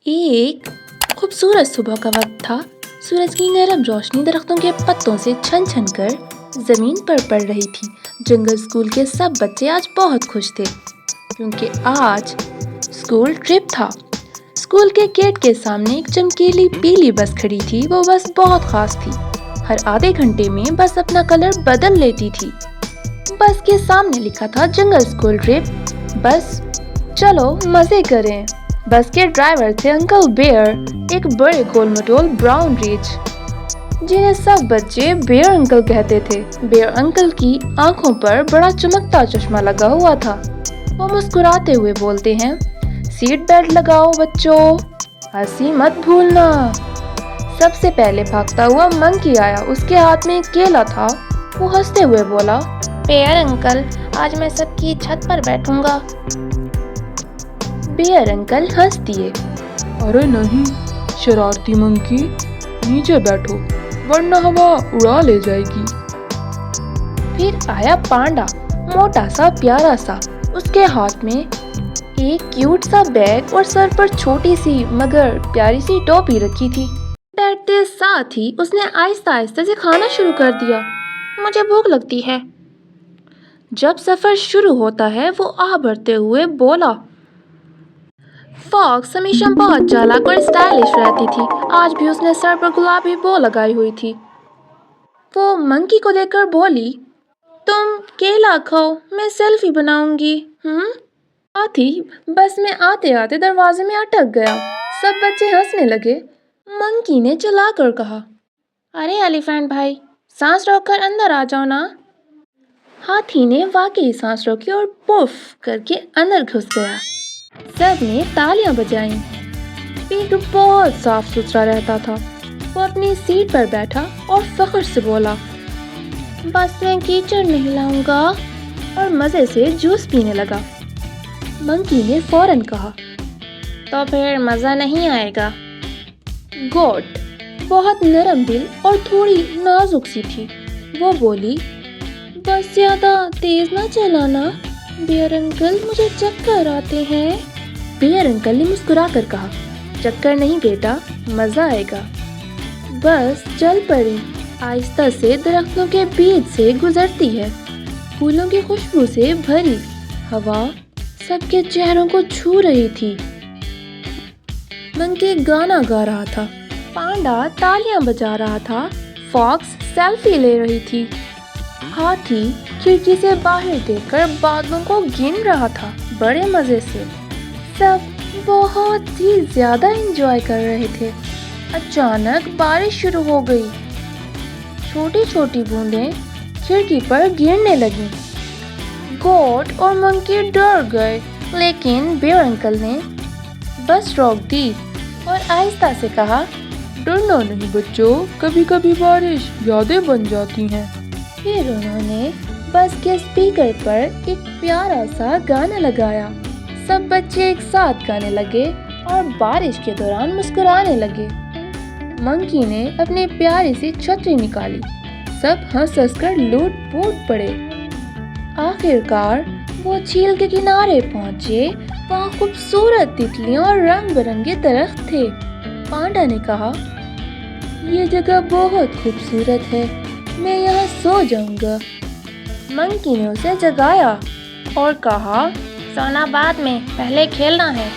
एक खूबसूरत सुबह का वक्त था। सूरज की नरम रोशनी दरख्तों के पत्तों से छन छन कर जमीन पर पड़ रही थी। जंगल स्कूल के सब बच्चे आज बहुत खुश थे क्योंकि आज स्कूल ट्रिप था। स्कूल के गेट के सामने एक चमकीली पीली बस खड़ी थी। वो बस बहुत खास थी। हर आधे घंटे में बस अपना कलर बदल लेती थी। बस के सामने लिखा था जंगल स्कूल ट्रिप, बस चलो मजे करें। बस के ड्राइवर थे अंकल बेयर, एक बड़े गोल मटोल ब्राउन रिच, जिन्हें सब बच्चे बेयर अंकल कहते थे। बेयर अंकल की आंखों पर बड़ा चमकता चश्मा लगा हुआ था। वो मुस्कुराते हुए बोलते हैं, सीट बेल्ट लगाओ बच्चों, हंसी मत भूलना। सबसे पहले भागता हुआ मंकी आया। उसके हाथ में एक केला था। वो हंसते हुए बोला, बेयर अंकल, आज मैं सबकी छत पर बैठूंगा। बेयर अंकल हंस दिए। अरे नहीं शरारती मंकी, नीचे बैठो वरना हवा उड़ा ले जाएगी। फिर आया पांडा, मोटा सा प्यारा सा। उसके हाथ में एक क्यूट सा बैग और सर पर छोटी सी मगर प्यारी सी टोपी रखी थी। बैठते साथ ही उसने आहिस्ता आहिस्ता से खाना शुरू कर दिया। मुझे भूख लगती है। जब सफर शुरू होता है वो आह भरते हुए बोला। फॉक्स हमेशा बहुत चालाक और स्टाइलिश रहती थी। आज भी उसने सर पर गुलाबी बो लगाई हुई थी। वो मंकी को देखकर बोली, तुम केला खाओ, मैं सेल्फी बनाऊंगी। हाथी बस में आते आते दरवाजे में अटक गया। सब बच्चे हंसने लगे। मंकी ने चिल्लाकर कहा, अरे एलिफेंट भाई, सांस रोककर अंदर आ जाओ ना। हाथी ने वाकई सांस रोकी और पुफ करके अंदर घुस गया। सब ने तालियां बजाईं। पिग बहुत साफ सुथरा रहता था। वो अपनी सीट पर बैठा और फख्र से बोला, बस मैं कीचड़ नहीं लाऊंगा, और मजे से जूस पीने लगा। मंकी ने फौरन कहा, तो फिर मजा नहीं आएगा। गोट बहुत नरम दिल और थोड़ी नाजुक सी थी। वो बोली, बस ज्यादा तेज ना चलाना बेयर अंकल, मुझे चक्कर आते हैं। बेयर अंकल ने मुस्कुरा कर कहा, चक्कर नहीं बेटा, मजा आएगा। बस चल पड़ी। आहिस्ता से दरख्तों के बीच से गुजरती है। फूलों की खुशबू से भरी हवा सबके चेहरों को छू रही थी। मंकी गाना गा रहा था। पांडा तालियां बजा रहा था। फॉक्स सेल्फी ले रही थी। हाथी खिड़की से बाहर देखकर बादलों को गिन रहा था बड़े मजे से। सब बहुत ही ज्यादा एंजॉय कर रहे थे। अचानक बारिश शुरू हो गई। छोटी छोटी बूंदें खिड़की पर गिरने लगीं। गोट और मंकी डर गए, लेकिन बेयर अंकल ने बस रोक दी और आहिस्ता से कहा, डरना नहीं बच्चों, कभी कभी बारिश यादें बन जाती हैं। फिर उन्होंने बस के स्पीकर पर एक प्यारा सा गाना लगाया। सब बच्चे एक साथ गाने लगे और बारिश के दौरान मुस्कुराने लगे। मंकी ने अपनी प्यारी सी छतरी निकाली। सब हंस हंस कर लूट फूट पड़े। आखिरकार वो झील के किनारे पहुंचे। वहाँ खूबसूरत तितलियां और रंग बिरंगे दरख्त थे। पांडा ने कहा, ये जगह बहुत खूबसूरत है, मैं यहाँ सो जाऊंगा। मंकी ने उसे जगाया और कहा, सोना बाद में, पहले खेलना है।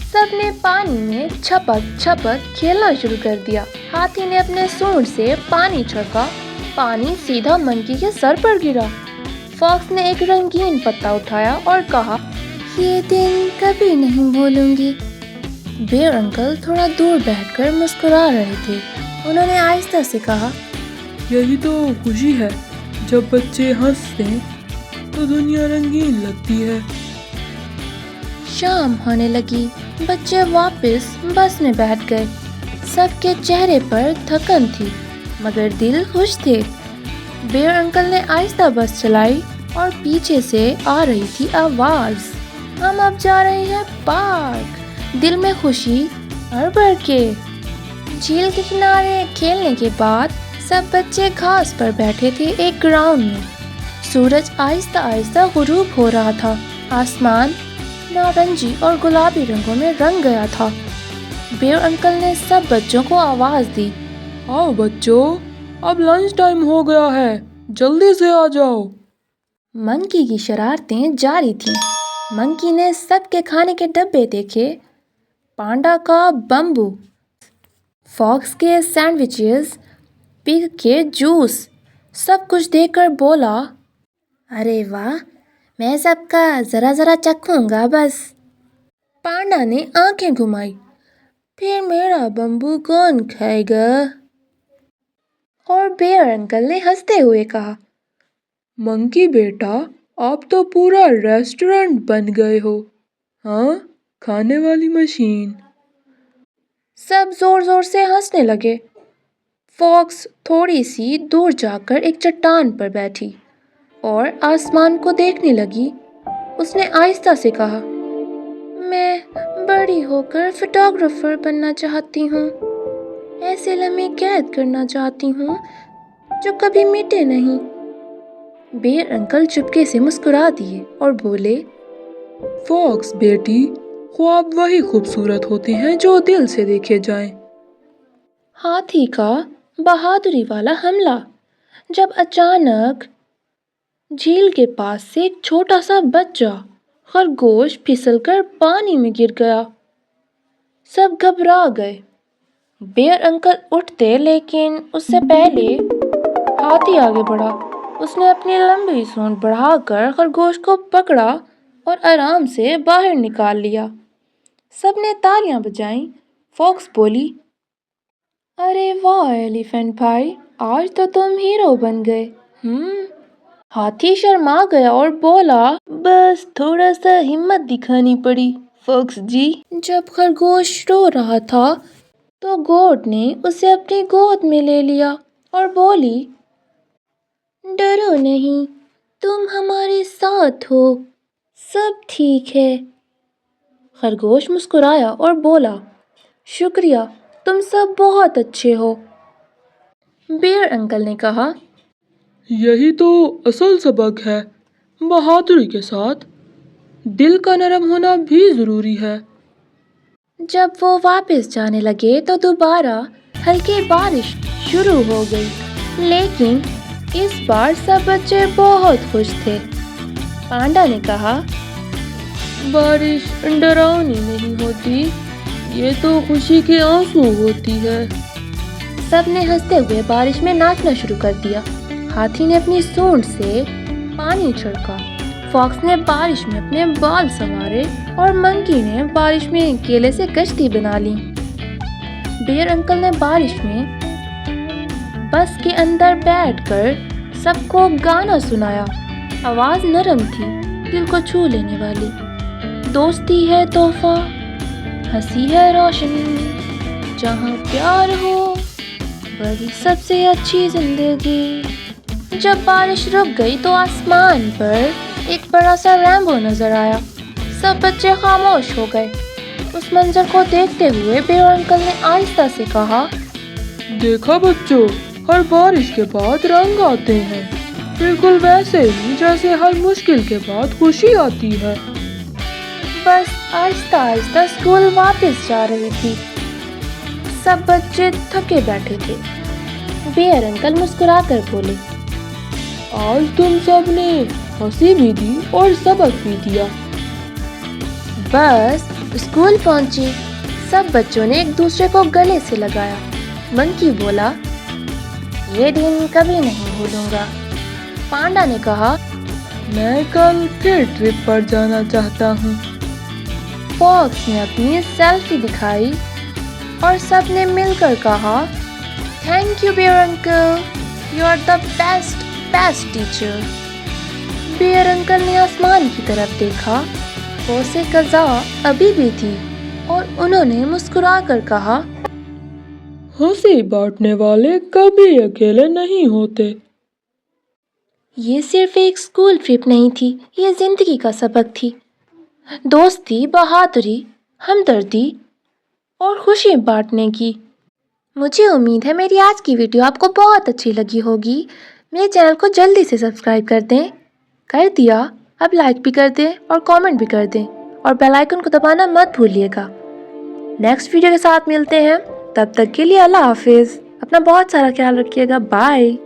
सबने पानी में छपक छपक खेलना शुरू कर दिया। हाथी ने अपने सूंड से पानी छिड़का। पानी सीधा मंकी के सर पर गिरा। फॉक्स ने एक रंगीन पत्ता उठाया और कहा, ये दिन कभी नहीं भूलूंगी। बेयर अंकल थोड़ा दूर बैठकर मुस्कुरा रहे थे। उन्होंने आहिस्ता से कहा, यही तो खुशी है, जब बच्चे हंसते तो दुनिया रंगीन लगती है। शाम होने लगी। बच्चे वापस बस में बैठ गए। सबके चेहरे पर थकन थी मगर दिल खुश थे। बेयर अंकल ने आहिस्ता बस चलाई और पीछे से आ रही थी आवाज, हम अब जा रहे हैं पार्क। दिल में खुशी भर भर के। झील के किनारे खेलने के बाद सब बच्चे घास पर बैठे थे एक ग्राउंड में। सूरज आहिस्ता आहिस्ता गुरूब हो रहा था। आसमान नारंगी और गुलाबी रंगों में रंग गया था। بیئر انکل نے سب بچوں کو آواز دی۔ آؤ بچوں، اب لنچ ٹائم ہو گیا ہے، جلدی سے آ جاؤ۔ منکی کی شرارتیں جاری تھیں۔ منکی نے سب کے کھانے کے ڈبے دیکھے، پانڈا کا بمبو، فاکس کے سینڈوچز، پگ کے جوس، سب کچھ دیکھ کر بولا، ارے واہ، میں سب کا ذرا ذرا چکھوں گا بس۔ پانڈا نے آنکھیں گھمائی، پھر میرا بمبو کون کھائے گا؟ اور بیئر انکل نے ہنستے ہوئے کہا، منکی بیٹا، آپ تو پورا ریسٹورنٹ بن گئے ہو، ہاں، کھانے والی مشین۔ سب زور زور سے ہنسنے لگے۔ فاکس تھوڑی سی دور جا کر ایک چٹان پر بیٹھی اور آسمان کو دیکھنے لگی۔ اس نے آہستہ سے کہا، میں بڑی ہو کر فوٹوگرافر بننا چاہتی ہوں، ایسے لمحے قید کرنا چاہتی ہوں جو کبھی مٹے نہیں۔ بیئر انکل چپکے سے مسکرا دیے اور بولے، فاکس بیٹی، خواب وہی خوبصورت ہوتے ہیں جو دل سے دیکھے جائیں۔ ہاتھی کا بہادری والا حملہ۔ جب اچانک جھیل کے پاس سے ایک چھوٹا سا بچہ خرگوش پھسل کر پانی میں گر گیا۔ سب گھبرا گئے۔ بیئر انکل اٹھتے لیکن اس سے پہلے ہاتھی آگے بڑھا۔ اس نے اپنی لمبی سونڈ بڑھا کر خرگوش کو پکڑا اور آرام سے باہر نکال لیا۔ سب نے تالیاں بجائیں۔ فاکس بولی، ارے واہ ایلیفینٹ بھائی، آج تو تم ہیرو بن گئے۔ ہاتھی شرما گیا اور بولا، بس تھوڑا سا ہمت دکھانی پڑی فاکس جی۔ جب خرگوش رو رہا تھا تو گوٹ نے اسے اپنی گود میں لے لیا اور بولی، ڈرو نہیں، تم ہمارے ساتھ ہو، سب ٹھیک ہے۔ خرگوش مسکرایا اور بولا، شکریہ، تم سب بہت اچھے ہو۔ بیئر انکل نے کہا، یہی تو اصل سبق ہے، بہادری کے ساتھ دل کا نرم ہونا بھی ضروری ہے۔ جب وہ واپس جانے لگے تو دوبارہ ہلکی بارش شروع ہو گئی، لیکن اس بار سب بچے بہت خوش تھے۔ پانڈا نے کہا، بارش ڈراؤنی نہیں ہوتی، یہ تو خوشی کے آنسو ہوتی ہے۔ سب نے ہنستے ہوئے بارش میں ناچنا شروع کر دیا۔ ہاتھی نے اپنی سونڈ سے پانی چھڑکا، فاکس نے بارش میں اپنے بال سنوارے اور منکی نے بارش میں کیلے سے کشتی بنا لی۔ بیئر انکل نے بارش میں بس کے اندر بیٹھ کر سب کو گانا سنایا۔ آواز نرم تھی، دل کو چھو لینے والی۔ دوستی ہے تحفہ، ہنسی ہے روشنی، جہاں پیار ہو وہی سب سے اچھی زندگی۔ جب بارش رک گئی تو آسمان پر ایک بڑا سا رینبو نظر آیا۔ سب بچے خاموش ہو گئے۔ اس منظر کو دیکھتے ہوئے بیئر انکل نے آہستہ سے کہا، دیکھا بچوں، ہر بارش کے بعد رنگ آتے ہیں، بالکل ویسے ہی جیسے ہر مشکل کے بعد خوشی آتی ہے۔ بس آہستہ آہستہ اسکول واپس جا رہی تھی۔ سب بچے تھکے بیٹھے تھے۔ بیئر انکل مسکرا کر بولے، آج تم سب نے ہنسی بھی دی اور سبق بھی دیا۔ بس اسکول پہنچی، سب بچوں نے ایک دوسرے کو گلے سے لگایا۔ منکی بولا، یہ دن کبھی نہیں بھولوں گا۔ پانڈا نے کہا، میں کل پھر ٹرپ پر جانا چاہتا ہوں۔ فاکس نے اپنی سیلفی دکھائی اور سب نے مل کر کہا، thank you bear uncle, you are the best teacher. Bear uncle نے آسمان کی طرف دیکھا، اسے قضا ابھی بھی تھی اور انہوں نے مسکرا کر کہا، ہنسی بانٹنے والے کبھی اکیلے نہیں ہوتے۔ یہ صرف ایک اسکول ٹرپ نہیں تھی، یہ زندگی کا سبق تھی۔ دوستی، بہادری، ہمدردی اور خوشی بانٹنے کی۔ مجھے امید ہے میری آج کی ویڈیو آپ کو بہت اچھی لگی ہوگی۔ میرے چینل کو جلدی سے سبسکرائب کر دیں۔ کر دیا؟ اب لائک بھی کر دیں اور کامنٹ بھی کر دیں اور بیل آئیکن کو دبانا مت بھولیے گا۔ نیکسٹ ویڈیو کے ساتھ ملتے ہیں، تب تک کے لیے اللہ حافظ، اپنا بہت سارا خیال رکھیے گا، بائے۔